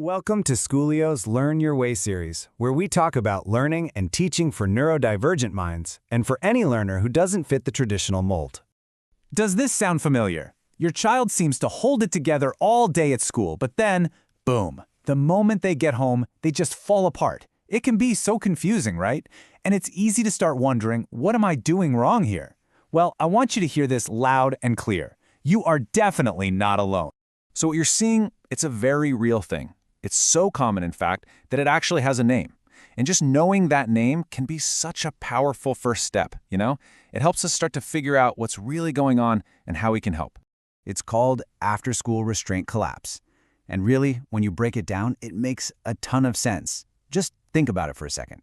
Welcome to Schoolio's Learn Your Way series, where we talk about learning and teaching for neurodivergent minds and for any learner who doesn't fit the traditional mold. Does this sound familiar? Your child seems to hold it together all day at school, but then, boom, the moment they get home, they just fall apart. It can be so confusing, right? And it's easy to start wondering, what am I doing wrong here? Well, I want you to hear this loud and clear. You are definitely not alone. So what you're seeing, it's a very real thing. It's so common, in fact, that it actually has a name. And just knowing that name can be such a powerful first step, you know? It helps us start to figure out what's really going on and how we can help. It's called After-School Restraint Collapse. And really, when you break it down, it makes a ton of sense. Just think about it for a second.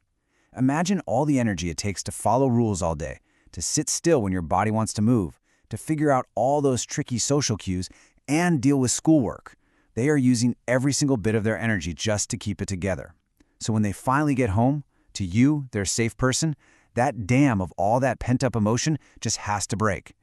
Imagine all the energy it takes to follow rules all day, to sit still when your body wants to move, to figure out all those tricky social cues, and deal with schoolwork. They are using every single bit of their energy just to keep it together. So when they finally get home, to you, their safe person, that dam of all that pent-up emotion just has to break.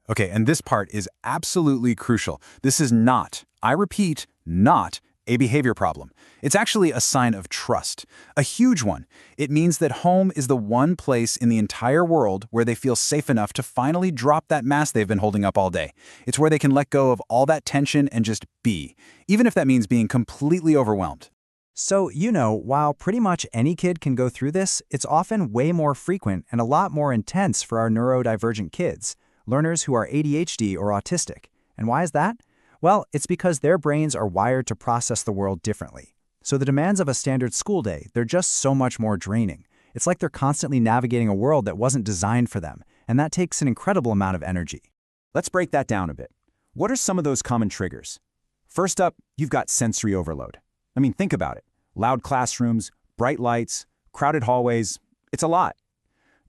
Okay, and this part is absolutely crucial. This is not, I repeat, not a behavior problem. It's actually a sign of trust, a huge one. It means that home is the one place in the entire world where they feel safe enough to finally drop that mask they've been holding up all day. It's where they can let go of all that tension and just be, even if that means being completely overwhelmed. So, while pretty much any kid can go through this, it's often way more frequent and a lot more intense for our neurodivergent kids, learners who are ADHD or autistic. And why is that? Well, it's because their brains are wired to process the world differently. So the demands of a standard school day, they're just so much more draining. It's like they're constantly navigating a world that wasn't designed for them, and that takes an incredible amount of energy. Let's break that down a bit. What are some of those common triggers? First up, you've got sensory overload. I mean, think about it. Loud classrooms, bright lights, crowded hallways. It's a lot.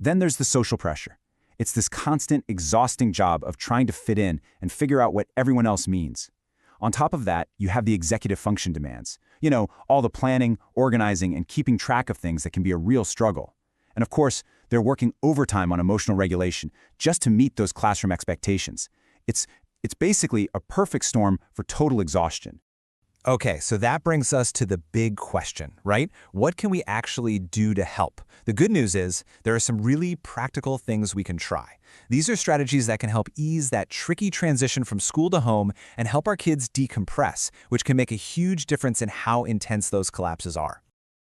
Then there's the social pressure. It's this constant, exhausting job of trying to fit in and figure out what everyone else means. On top of that, you have the executive function demands. All the planning, organizing, and keeping track of things that can be a real struggle. And of course, they're working overtime on emotional regulation just to meet those classroom expectations. It's basically a perfect storm for total exhaustion. Okay, so that brings us to the big question, right? What can we actually do to help? The good news is there are some really practical things we can try. These are strategies that can help ease that tricky transition from school to home and help our kids decompress, which can make a huge difference in how intense those collapses are.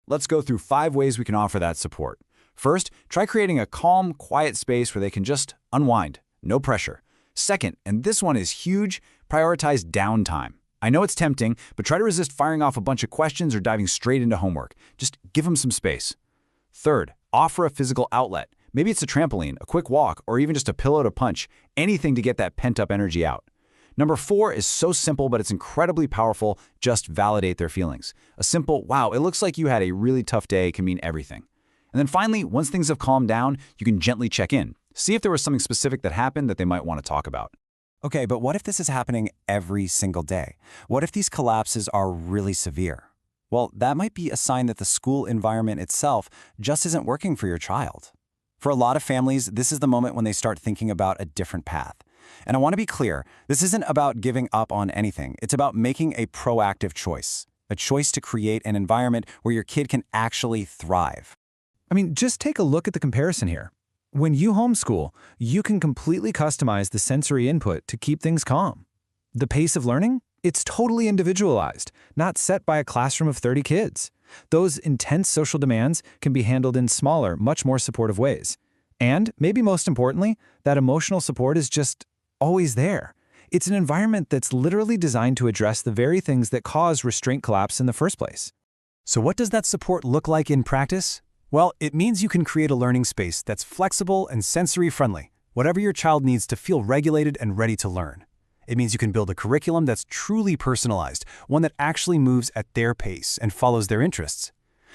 Let's go through 5 ways we can offer that support. First, try creating a calm, quiet space where they can just unwind, no pressure. Second, and this one is huge, prioritize downtime. I know it's tempting, but try to resist firing off a bunch of questions or diving straight into homework. Just give them some space. Third, offer a physical outlet. Maybe it's a trampoline, a quick walk, or even just a pillow to punch, anything to get that pent-up energy out. Number 4 is so simple, but it's incredibly powerful. Just validate their feelings. A simple, wow, it looks like you had a really tough day can mean everything. And then finally, once things have calmed down, you can gently check in. See if there was something specific that happened that they might want to talk about. Okay, but what if this is happening every single day? What if these collapses are really severe? Well, that might be a sign that the school environment itself just isn't working for your child. For a lot of families, this is the moment when they start thinking about a different path. And I want to be clear, this isn't about giving up on anything. It's about making a proactive choice, a choice to create an environment where your kid can actually thrive. I mean, just take a look at the comparison here. When you homeschool, you can completely customize the sensory input to keep things calm. The pace of learning? It's totally individualized, not set by a classroom of 30 kids. Those intense social demands can be handled in smaller, much more supportive ways. And, maybe most importantly, that emotional support is just always there. It's an environment that's literally designed to address the very things that cause restraint collapse in the first place. So what does that support look like in practice? Well, it means you can create a learning space that's flexible and sensory-friendly, whatever your child needs to feel regulated and ready to learn. It means you can build a curriculum that's truly personalized, one that actually moves at their pace and follows their interests.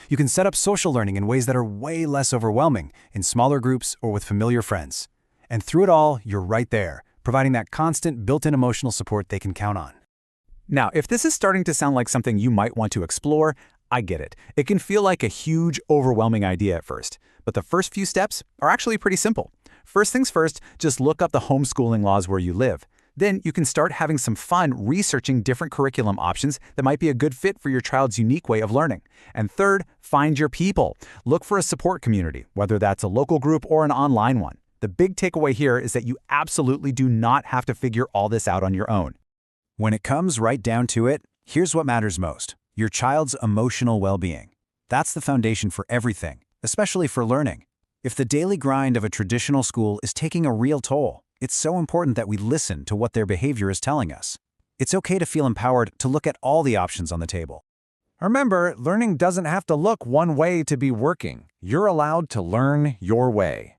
You can set up social learning in ways that are way less overwhelming, in smaller groups or with familiar friends. And through it all, you're right there, providing that constant built-in emotional support they can count on. Now, if this is starting to sound like something you might want to explore, I get it. It can feel like a huge, overwhelming idea at first, but the first few steps are actually pretty simple. First things first, just look up the homeschooling laws where you live. Then you can start having some fun researching different curriculum options that might be a good fit for your child's unique way of learning. And third, find your people. Look for a support community, whether that's a local group or an online one. The big takeaway here is that you absolutely do not have to figure all this out on your own. When it comes right down to it, here's what matters most: your child's emotional well-being. That's the foundation for everything, especially for learning. If the daily grind of a traditional school is taking a real toll, it's so important that we listen to what their behavior is telling us. It's okay to feel empowered to look at all the options on the table. Remember, learning doesn't have to look one way to be working. You're allowed to learn your way.